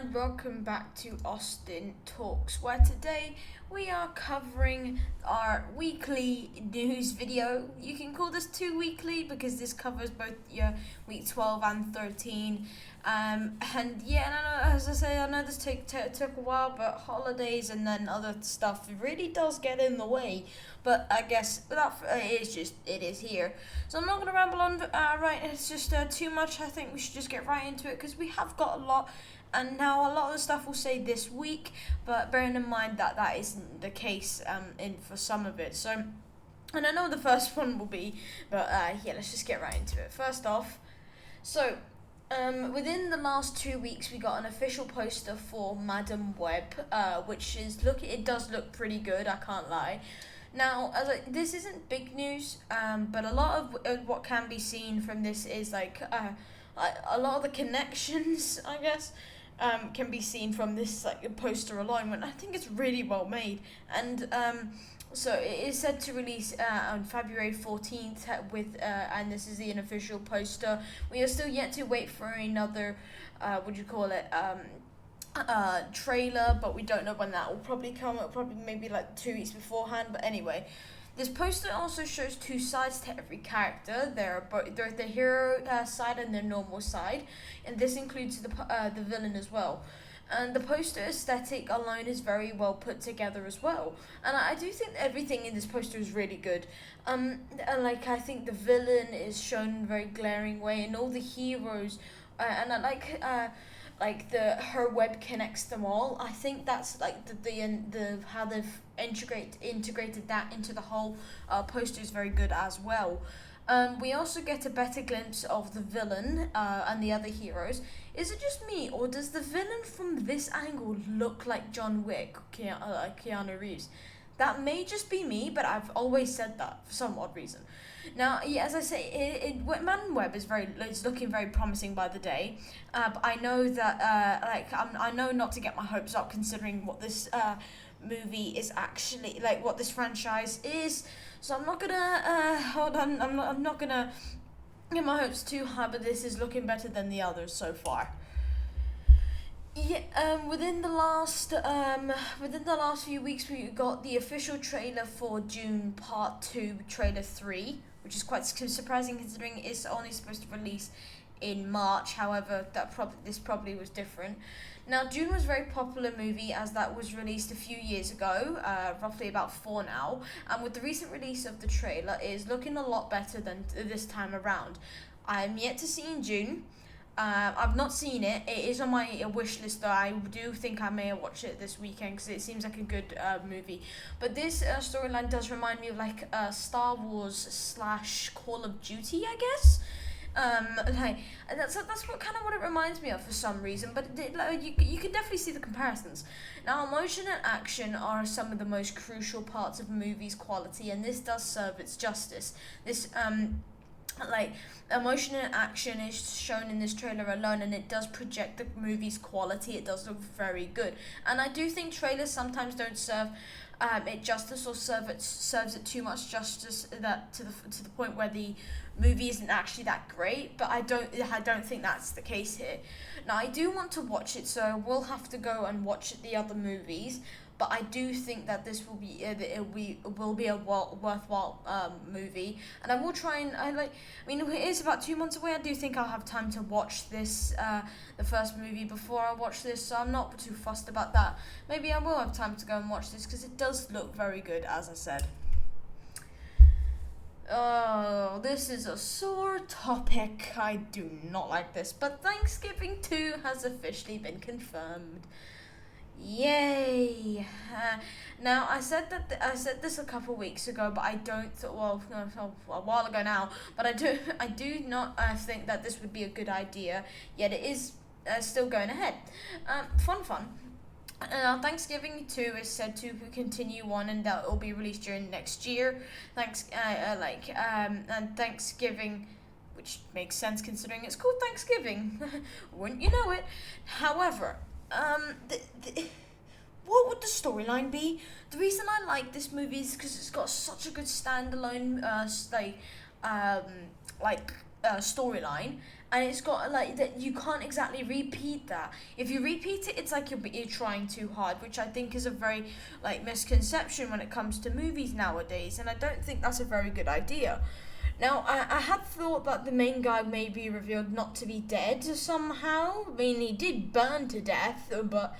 and welcome back to Austin Talks, where today we are covering our weekly news video. You can call this 2 weekly because this covers both your week 12 and 13. And yeah, and I know, as I say, I know this took a while, but holidays and then other stuff really does get in the way. But I guess it is here. So I'm not gonna ramble on. Right, it's just too much. I think we should just get right into it because we have got a lot. And now a lot of the stuff we'll say this week, but bearing in mind that that isn't the case in for some of it. So, and I know the first one will be, but yeah, let's just get right into it. First off, so within the last 2 weeks, we got an official poster for Madam Web, which is it does look pretty good. I can't lie. Now, this isn't big news, but a lot of what can be seen from this is a lot of the connections, I guess, can be seen from this poster alone. And I think it's really well made, and so it is set to release on February 14th and this is the unofficial poster. We are still yet to wait for another, trailer, but we don't know when that will probably come. It'll probably maybe 2 weeks beforehand. But anyway, this poster also shows two sides to every character. There's the hero side and the normal side, and this includes the villain as well. And the poster aesthetic alone is very well put together as well. And I do think everything in this poster is really good. I think the villain is shown in a very glaring way, and all the heroes, and I like her web connects them all. I think that's the how they've integrated that into the whole poster is very good as well. We also get a better glimpse of the villain and the other heroes. Is it just me, or does the villain from this angle look like John Wick, Keanu Reeves? That may just be me, but I've always said that for some odd reason. Now, yeah, as I say, Man Web is looking very promising by the day. But I know that I know not to get my hopes up considering what this movie is actually what this franchise is. So I'm not gonna hold on. I'm not gonna get my hopes too high. But this is looking better than the others so far. Yeah, within the last few weeks, we got the official trailer for Dune Part 2, Trailer 3, which is quite surprising considering it's only supposed to release in March. However, this probably was different. Now, Dune was a very popular movie as that was released a few years ago, roughly about 4 now, and with the recent release of the trailer, it is looking a lot better than this time around. I am yet to see in June. I've not seen it. It is on my wish list, though. I do think I may watch it this weekend because it seems like a good movie. But this storyline does remind me of Star Wars / Call of Duty, I guess. That's what it reminds me of for some reason. But you can definitely see the comparisons. Now, emotion and action are some of the most crucial parts of a movie's quality, and this does serve its justice. This emotion and action is shown in this trailer alone, and it does project the movie's quality. It does look very good, and I do think trailers sometimes don't serve it justice, or serves it too much justice that to the point where the movie isn't actually that great. But I don't think that's the case here. Now, I do want to watch it, so I will have to go and watch the other movies. But I do think that this will be a worthwhile movie, and I will try and it is about 2 months away. I do think I'll have time to watch this the first movie before I watch this, so I'm not too fussed about that. Maybe I will have time to go and watch this because it does look very good, as I said. Oh, this is a sore topic. I do not like this, but Thanksgiving 2 has officially been confirmed. Yay! Now, I said this a couple weeks ago, but I don't. Well, no, a while ago now. But I do not think that this would be a good idea. Yet it is still going ahead. Fun. Thanksgiving 2 is said to continue on, and that will be released during next year. And Thanksgiving, which makes sense considering it's called Thanksgiving. Wouldn't you know it? However, what would the storyline be? The reason I like this movie is because it's got such a good standalone storyline, and it's got like that you can't exactly repeat that. If you repeat it, it's like you're trying too hard, which I think is a very like misconception when it comes to movies nowadays, and I don't think that's a very good idea. Now, I had thought that the main guy may be revealed not to be dead somehow. I mean, he did burn to death, but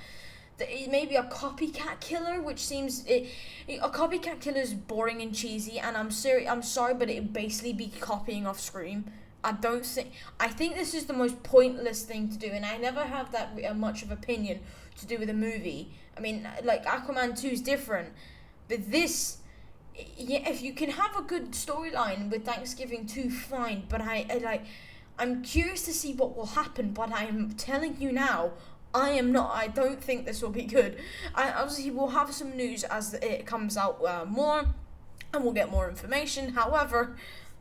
maybe a copycat killer, which seems a copycat killer is boring and cheesy, and I'm sorry, but it basically be copying off Scream. I think this is the most pointless thing to do, and I never have that much of opinion to do with a movie. I mean, like Aquaman 2 is different, but this, yeah, if you can have a good storyline with Thanksgiving 2, fine, but I'm curious to see what will happen, but I'm telling you now, I don't think this will be good. Obviously, we'll have some news as it comes out more, and we'll get more information. However,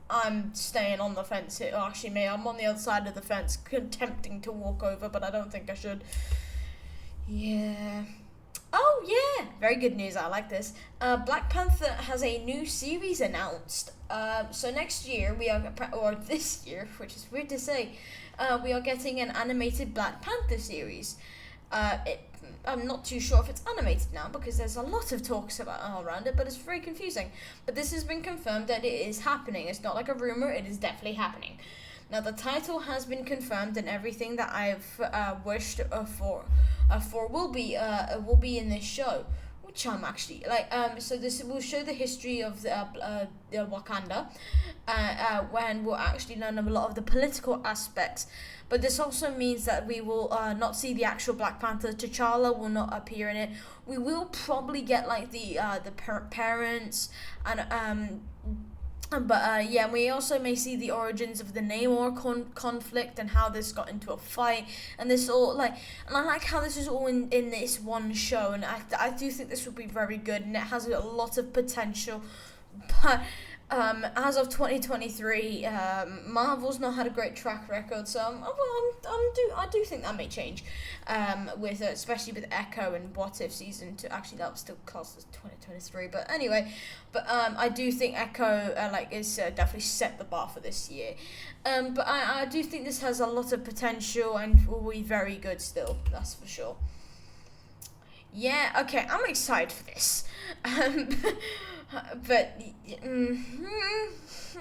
I'm staying on the fence here. Oh, actually, I'm on the other side of the fence, attempting to walk over, but I don't think I should. Yeah. Oh, yeah! Very good news, I like this. Black Panther has a new series announced. So next year, or this year, which is weird to say, we are getting an animated Black Panther series. I'm not too sure if it's animated now because there's a lot of talks around it, but it's very confusing. But this has been confirmed that it is happening. It's not like a rumor, it is definitely happening. Now the title has been confirmed, and everything that I've wished for will be in this show, which I'm actually like. So this will show the history of the Wakanda, when we'll actually learn a lot of the political aspects. But this also means that we will not see the actual Black Panther. T'Challa will not appear in it. We will probably get like the parents and yeah, we also may see the origins of the Namor conflict and how this got into a fight, and this all and I like how this is all in this one show, and I do think this will be very good, and it has a lot of potential, but as of 2023, Marvel's not had a great track record, so I do think that may change, with especially with Echo and What If season 2. Actually, that was still classed as 2023, but anyway, I do think Echo is definitely set the bar for this year, but I do think this has a lot of potential and will be very good still. That's for sure. Yeah, okay, I'm excited for this. But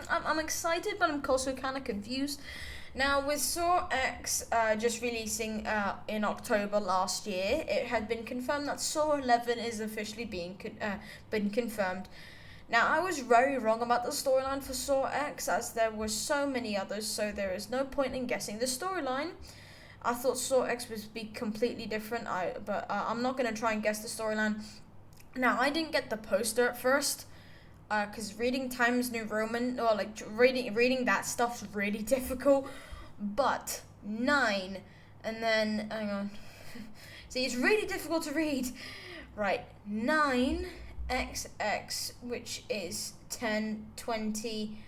I'm excited, but I'm also kind of confused. Now, with Saw X just releasing in October last year, it had been confirmed that Saw 11 is officially been confirmed. Now, I was very wrong about the storyline for Saw X, as there were so many others, so there is no point in guessing the storyline. I thought Saw X would be completely different, but I'm not going to try and guess the storyline. Now, I didn't get the poster at first, because reading Times New Roman, or reading that stuff's really difficult, but 9, and then, hang on, see, it's really difficult to read, right, 9XX, which is 10, 20,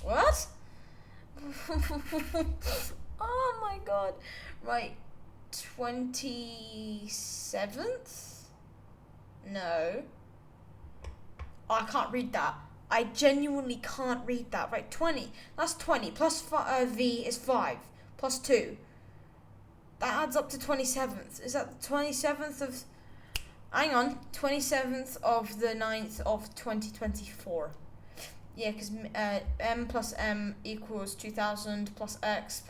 what? Oh my god, right, 27th? No. Oh, I can't read that. I genuinely can't read that. Right, 20. That's 20. Plus V is 5. Plus 2. That adds up to 27th. Is that the 27th of... Hang on. 27th of the 9th of 2024. Yeah, because M plus M equals 2000 plus X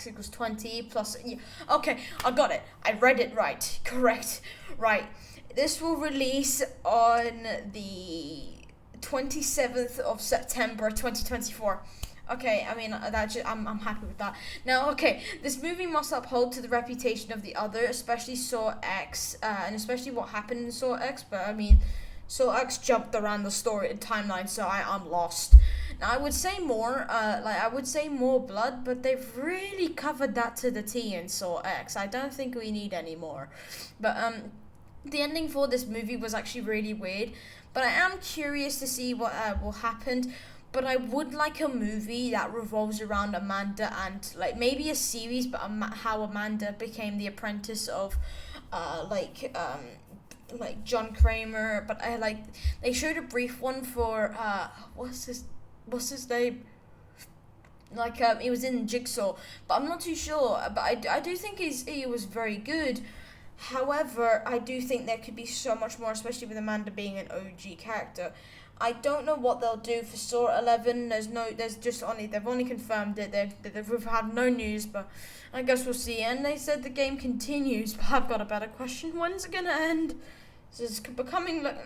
equals 20 plus... Yeah. Okay, I got it. I read it right. Correct. Right. This will release on the 27th of September 2024. Okay, I mean, I'm happy with that. Now, okay, this movie must uphold to the reputation of the other, especially Saw X, and especially what happened in Saw X, but I mean, Saw X jumped around the story and timeline, so I'm lost. Now, I would say more, more blood, but they've really covered that to the T in Saw X. I don't think we need any more. But, the ending for this movie was actually really weird, but I am curious to see what will happen. But I would like a movie that revolves around Amanda and maybe a series, but how Amanda became the apprentice of, John Kramer. But they showed a brief one for what's his name? Like he was in Jigsaw, but I'm not too sure. But I do think he was very good. However, I do think there could be so much more, especially with Amanda being an OG character. I don't know what they'll do for Saw 11. They've only confirmed it. They've had no news, but I guess we'll see. And they said the game continues, but I've got a better question. When's it gonna end? This is becoming like,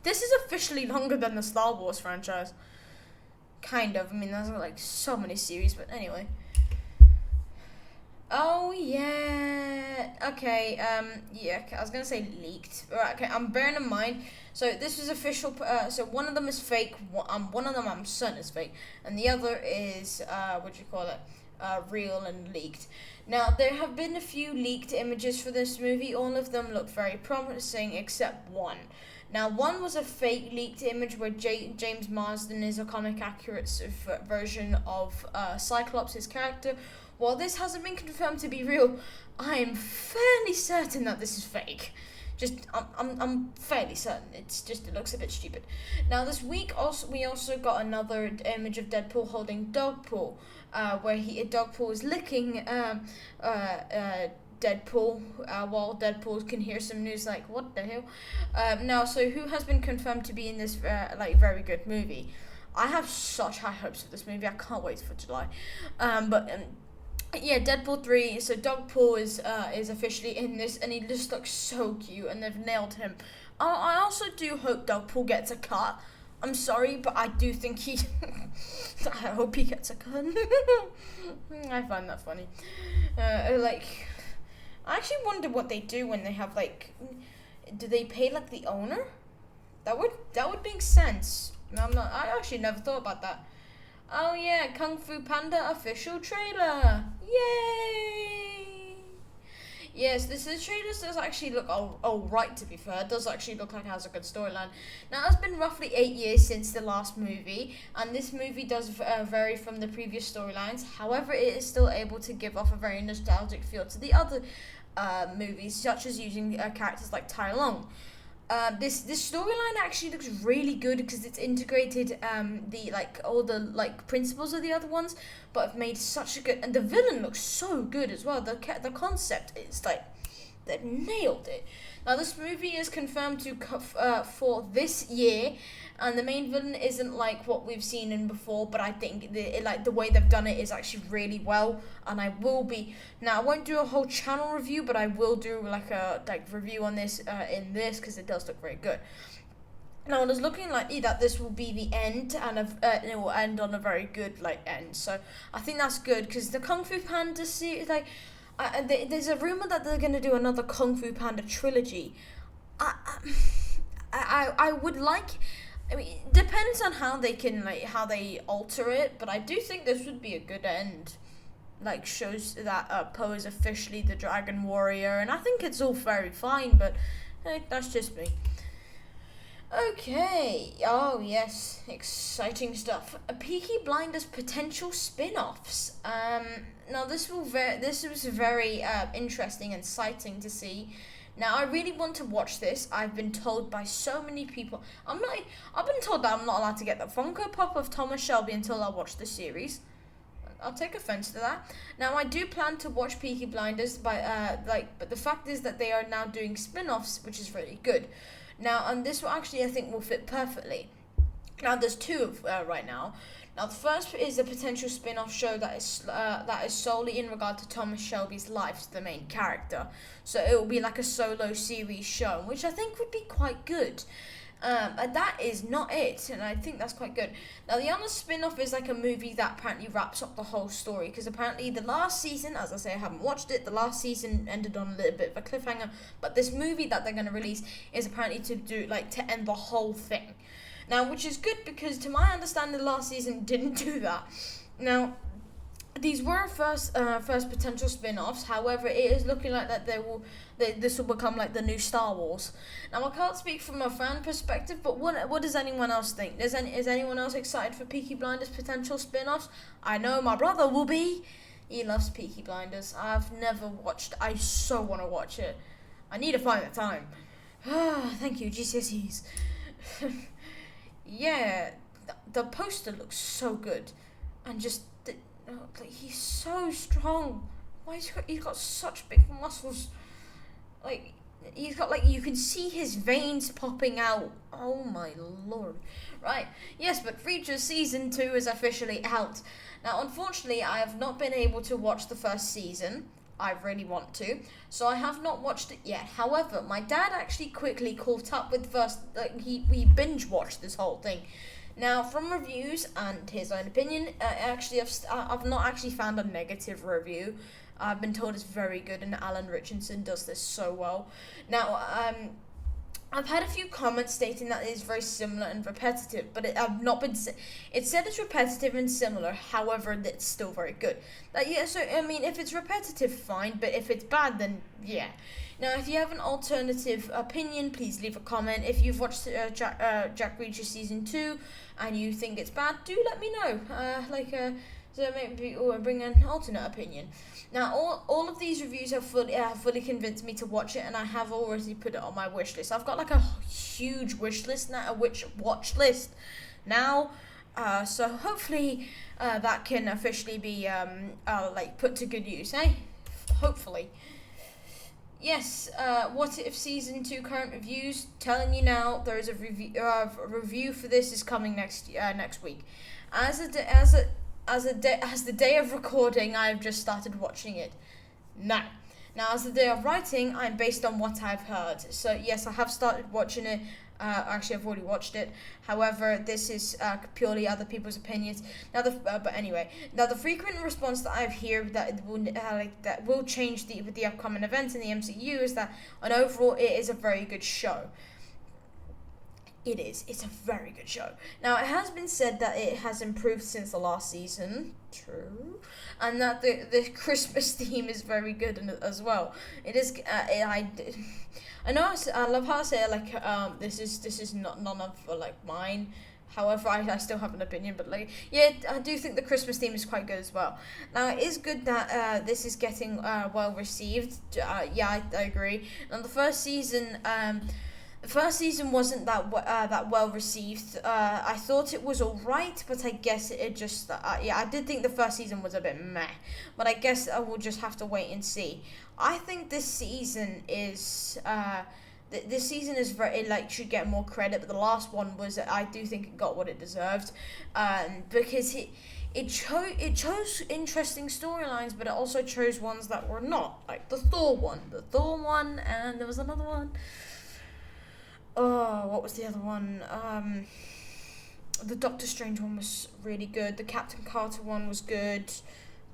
this is officially longer than the Star Wars franchise. Kind of. I mean, there's like so many series, but anyway. Oh yeah. Okay. Yeah. I was gonna say leaked. Right. Okay. I'm bearing in mind. So this is official. So one of them is fake. One of them I'm certain is fake, and the other is what do you call it? Real and leaked. Now there have been a few leaked images for this movie. All of them look very promising except one. Now, one was a fake leaked image where James Marsden is a comic accurate version of Cyclops' character. While this hasn't been confirmed to be real, I am fairly certain that this is fake. I'm fairly certain. It looks a bit stupid. Now, this week we also got another image of Deadpool holding Dogpool, where Dogpool is licking Deadpool, while Deadpool can hear some news like, what the hell? Now, so who has been confirmed to be in this very good movie? I have such high hopes for this movie. I can't wait for July. Yeah, Deadpool 3. So Dogpool is officially in this, and he just looks so cute, and they've nailed him. I also do hope Dogpool gets a cut. I'm sorry, but I do think he. I hope he gets a cut. I find that funny. I actually wonder what they do when they have do they pay the owner? That would make sense. I actually never thought about that. Oh yeah, Kung Fu Panda official trailer. Yay! Yes, this trailer does actually look alright, to be fair. It does actually look like it has a good storyline. Now, it's been roughly 8 years since the last movie, and this movie does vary from the previous storylines. However, it is still able to give off a very nostalgic feel to the other movies, such as using characters like Tai Lung. This storyline actually looks really good because it's integrated all the principles of the other ones, but have made such a good, and the villain looks so good as well. The concept is they've nailed it. Now this movie is confirmed to for this year, and the main villain isn't like what we've seen in before, but I think the way they've done it is actually really well, and I won't do a whole channel review, but I will do a review on this because it does look very good. Now it is looking likely that this will be the end, and it will end on a very good end. So I think that's good because the Kung Fu Panda series, there's a rumor that they're gonna do another Kung Fu Panda trilogy. I would like. I mean, it depends on how they alter it, but I do think this would be a good end. Shows that Poe is officially the Dragon Warrior, and I think it's all very fine, but hey, that's just me. Okay. Oh yes, exciting stuff. Peaky Blinders potential spin-offs. Now this was very interesting and exciting to see. Now I really want to watch this. I've been told by so many people. I've been told that I'm not allowed to get the Funko Pop of Thomas Shelby until I watch the series. I'll take offense to that. Now I do plan to watch Peaky Blinders, but the fact is that they are now doing spin-offs, which is really good. Now, and this will actually, I think, will fit perfectly. Now, there's two right now. Now, the first is a potential spin-off show that is solely in regard to Thomas Shelby's life, the main character. So it will be like a solo series show, which I think would be quite good. And that is not it, and I think that's quite good. Now, the other spin-off is a movie that apparently wraps up the whole story, because apparently the last season, as I say, I haven't watched it, the last season ended on a little bit of a cliffhanger, but this movie that they're going to release is apparently to end the whole thing. Now, which is good, because to my understanding, the last season didn't do that. Now, these were first potential spin-offs. However, it is looking like that this will become the new Star Wars. Now, I can't speak from a fan perspective, but what does anyone else think? Is anyone else excited for Peaky Blinders potential spin-offs? I know my brother will be. He loves Peaky Blinders. I've never watched. I so want to watch it. I need to find the time. Thank you, GCSEs. Yeah, the poster looks so good, and just know. Like, he's so strong. Why he's got such big muscles? Like, he's got, like, you can see his veins popping out. Oh my lord. Right. Yes, but Reacher Season 2 is officially out. Now, unfortunately, I have not been able to watch the first season. I really want to. So I have not watched it yet. However, my dad actually quickly caught up with first, like, we binge watched this whole thing. Now, from reviews and his own opinion, I've not actually found a negative review. I've been told it's very good, and Alan Richardson does this so well. Now, I've had a few comments stating that it is very similar and repetitive, but I've not been. It said it's repetitive and similar. However, it's still very good. So I mean, if it's repetitive, fine. But if it's bad, then yeah. Now, if you have an alternative opinion, please leave a comment. If you've watched Jack Reacher Season 2 and you think it's bad, do let me know. So maybe we'll bring an alternate opinion. Now, all of these reviews have fully convinced me to watch it, and I have already put it on my wish list. I've got like a huge wish list now, watch list now. So hopefully that can officially be put to good use, eh? Hopefully. Yes, What If Season 2 current reviews, telling you now, there is a review for this is coming next week. As the day of recording, I've just started watching it. Now, as the day of writing, I'm based on what I've heard. So yes, I have started watching it. Actually, I've already watched it. However, this is purely other people's opinions. Now, the frequent response that I've heard that will change with the upcoming events in the MCU is that, on overall, it is a very good show. It is. It's a very good show. Now, it has been said that it has improved since the last season. True. And that the Christmas theme is very good as well. It is. I know. I love how I say it, like this is not none of mine. However, I still have an opinion, but I do think the Christmas theme is quite good as well. Now, it is good that this is getting well received. I agree. And the first season. The first season wasn't that well received. I thought it was alright, but I guess it just I did think the first season was a bit meh. But I guess I will just have to wait and see. I think this season is very should get more credit, but the last one was, I do think it got what it deserved, because it chose interesting storylines, but it also chose ones that were not, like the Thor one, and there was another one. Oh, what was the other one? The Doctor Strange one was really good. The Captain Carter one was good.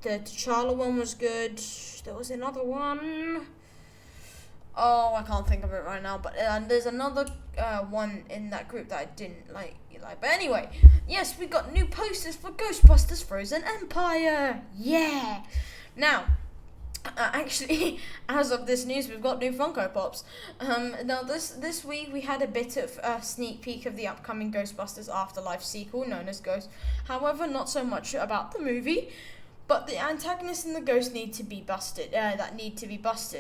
The T'Challa one was good. There was another one. Oh, I can't think of it right now. But there's another one in that group that I didn't like. But anyway, yes, we got new posters for Ghostbusters Frozen Empire. Yeah. Now, actually, as of this news, we've got new Funko Pops. Now, this week we had a bit of a sneak peek of the upcoming Ghostbusters Afterlife sequel, known as Ghost. However, not so much about the movie, but the antagonists and the ghosts need to be busted.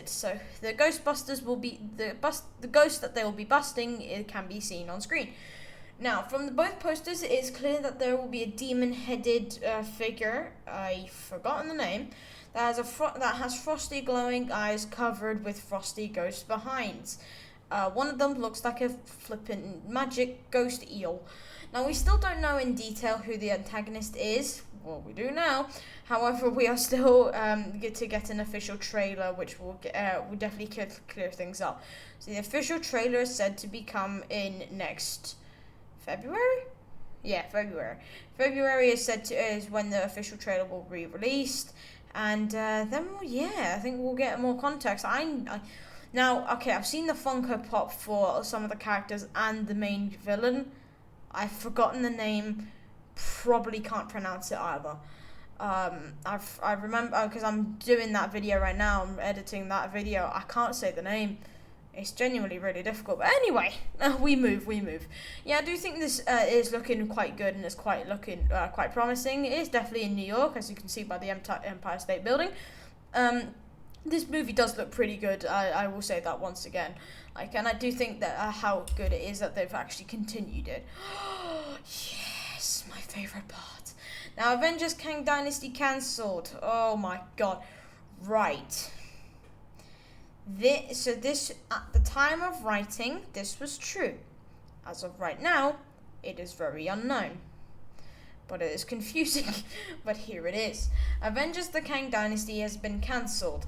So the Ghostbusters will be the ghost that they will be busting. It can be seen on screen. Now, from both posters, it is clear that there will be a demon-headed figure. I've forgotten the name. That has frosty glowing eyes covered with frosty ghost behinds. One of them looks like a flippin' magic ghost eel. Now, we still don't know in detail who the antagonist is. Well, we do now. However, we are still to get an official trailer, which will definitely clear things up. So the official trailer is said to become in next February? Yeah, February. February is when the official trailer will be released. And then, I think we'll get more context. I've seen the Funko Pop for some of the characters and the main villain. I've forgotten the name. Probably can't pronounce it either. I remember because I'm doing that video right now. I'm editing that video. I can't say the name. It's genuinely really difficult. But anyway, we move. Yeah, I do think this is looking quite good and it's quite promising. It is definitely in New York, as you can see by the Empire State Building. This movie does look pretty good. I will say that once again. And I do think that how good it is that they've actually continued it. Yes, my favorite part. Now, Avengers Kang Dynasty cancelled. Oh my god. Right. This, at the time of writing, this was true. As of right now, it is very unknown. But it is confusing. But here it is. Avengers the Kang Dynasty has been cancelled.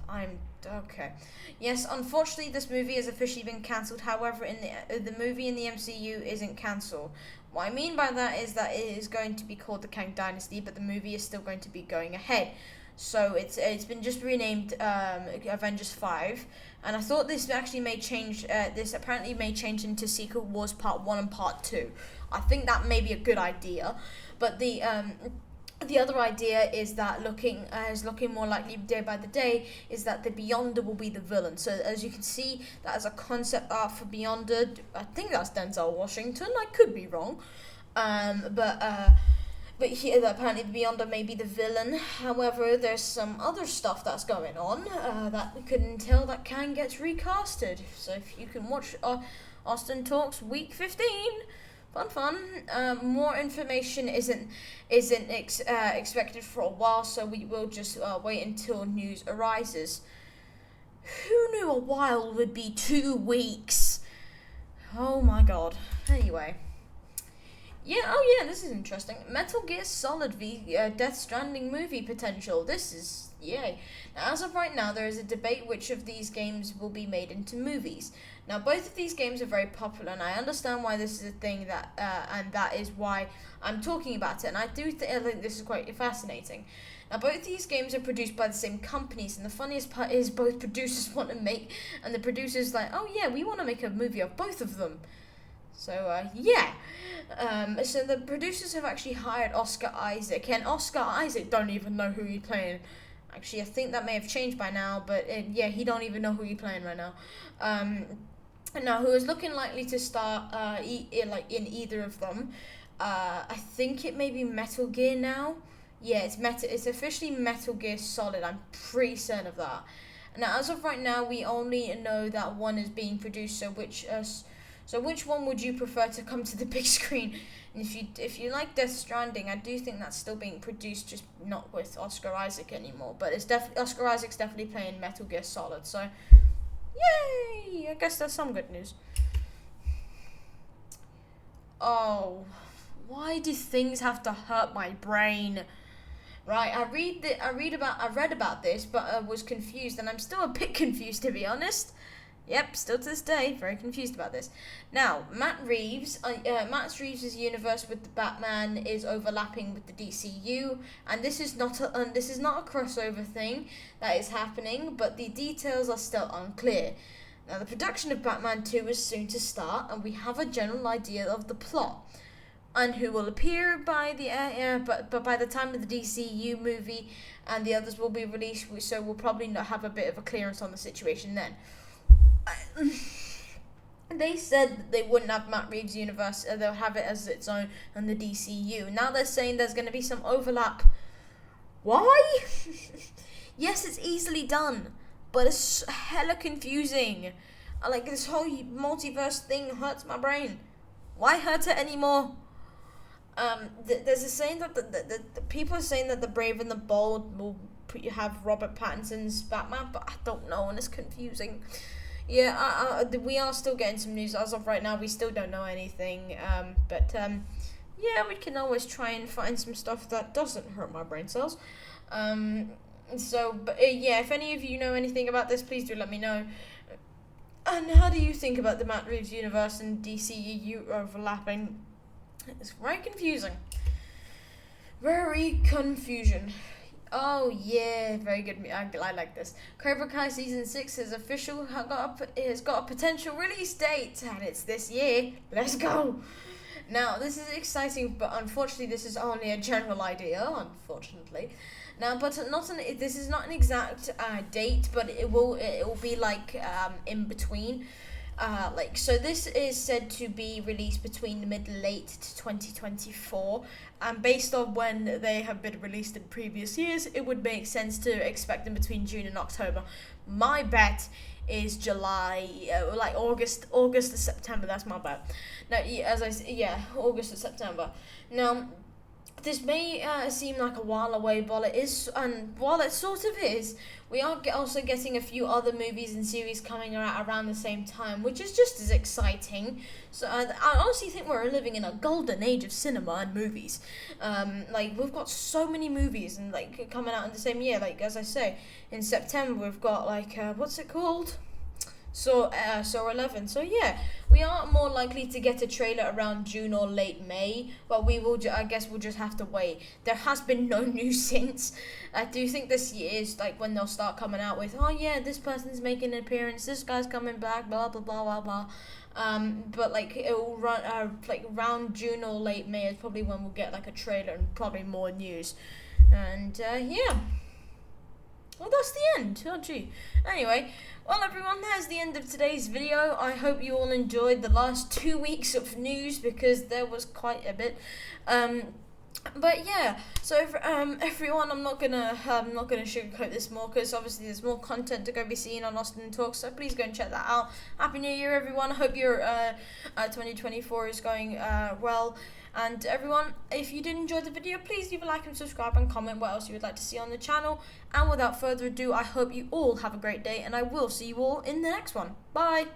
Okay. Yes, unfortunately this movie has officially been cancelled. However, in the movie in the MCU isn't cancelled. What I mean by that is that it is going to be called the Kang Dynasty, but the movie is still going to be going ahead. So it's been just renamed Avengers 5, and I thought this actually may change. This apparently may change into Secret Wars Part 1 and Part 2. I think that may be a good idea, but the other idea is that looking more likely day by the day is that the Beyonder will be the villain. So as you can see, that is a concept art for Beyonder. I think that's Denzel Washington. I could be wrong, but here, apparently, Beyonder may be the villain. However, there's some other stuff that's going on that could entail that Kang gets recasted. So if you can watch Austin Talks Week 15, fun. More information isn't expected for a while, so we will just wait until news arises. Who knew a while would be 2 weeks? Oh my god. Anyway. Yeah, this is interesting. Metal Gear Solid v Death Stranding movie potential. This is, yay. Now, as of right now, there is a debate which of these games will be made into movies. Now, both of these games are very popular, and I understand why this is a thing and that is why I'm talking about it, and I think this is quite fascinating. Now, both these games are produced by the same companies, and the funniest part is both producers want to make, and the producers like, oh yeah, we want to make a movie of both of them. So, yeah. So the producers have actually hired Oscar Isaac, and Oscar Isaac don't even know who he's playing. Actually, I think that may have changed by now, but yeah, he don't even know who he's playing right now. Now, who is looking likely to star in either of them? I think it may be Metal Gear now. Yeah, it's officially Metal Gear Solid. I'm pretty certain of that. Now, as of right now, we only know that one is being produced. So which one would you prefer to come to the big screen? And if you like Death Stranding, I do think that's still being produced, just not with Oscar Isaac anymore. But it's definitely Oscar Isaac's definitely playing Metal Gear Solid. So, yay! I guess that's some good news. Oh, why do things have to hurt my brain? Right, I read about this, but I was confused, and I'm still a bit confused, to be honest. Yep, still to this day, very confused about this. Now, Matt Reeves' universe with the Batman is overlapping with the DCU, and this is not a crossover thing that is happening, but the details are still unclear. Now, the production of Batman 2 is soon to start, and we have a general idea of the plot and who will appear by but by the time of the DCU movie and the others will be released, so we'll probably not have a bit of a clearance on the situation then. They said that they wouldn't have Matt Reeves' universe, they'll have it as its own on the DCU. Now they're saying there's going to be some overlap. Why? Yes, it's easily done, but it's hella confusing. Like, this whole multiverse thing hurts my brain. Why hurt it anymore? There's a saying that the people are saying that the Brave and the Bold will have Robert Pattinson's Batman, but I don't know, and it's confusing. Yeah, we are still getting some news. As of right now, we still don't know anything. Yeah, we can always try and find some stuff that doesn't hurt my brain cells. Yeah, if any of you know anything about this, please do let me know. And how do you think about the Matt Reeves universe and DCU overlapping? It's very confusing. Very confusion. Oh yeah, very good. I like this. Cobra Kai season 6 has got a potential release date, and it's this year. Let's go. Now, this is exciting, but unfortunately, this is only a general idea. Unfortunately, now, but this is not an exact date, but it will be like in between. So this is said to be released between mid-late to 2024, and based on when they have been released in previous years, it would make sense to expect them between June and October. My bet is July, August to September. That's my bet. Now, August to September. Now, this may seem like a while away, but it is, and while it sort of is, we are also getting a few other movies and series coming out around the same time, which is just as exciting. So I honestly think we're living in a golden age of cinema and movies. Like, we've got so many movies and like coming out in the same year. Like, as I say, in September we've got like what's it called? So 11. So yeah, we are more likely to get a trailer around June or late May, but we will. I guess we'll just have to wait. There has been no news since. I do think this year is like when they'll start coming out with, oh yeah, this person's making an appearance, this guy's coming back, blah blah blah blah blah. But like it will run like around June or late May is probably when we'll get like a trailer and probably more news. And yeah. Well, that's the end. Oh, gee. Anyway, well, everyone, that's the end of today's video. I hope you all enjoyed the last 2 weeks of news because there was quite a bit. But yeah, so everyone, I'm not gonna sugarcoat this more because obviously there's more content to go be seen on AustinTalks. So please go and check that out. Happy New Year, everyone. I hope your 2024 is going well. And everyone, if you did enjoy the video, please leave a like and subscribe and comment what else you would like to see on the channel. And without further ado, I hope you all have a great day, and I will see you all in the next one. Bye!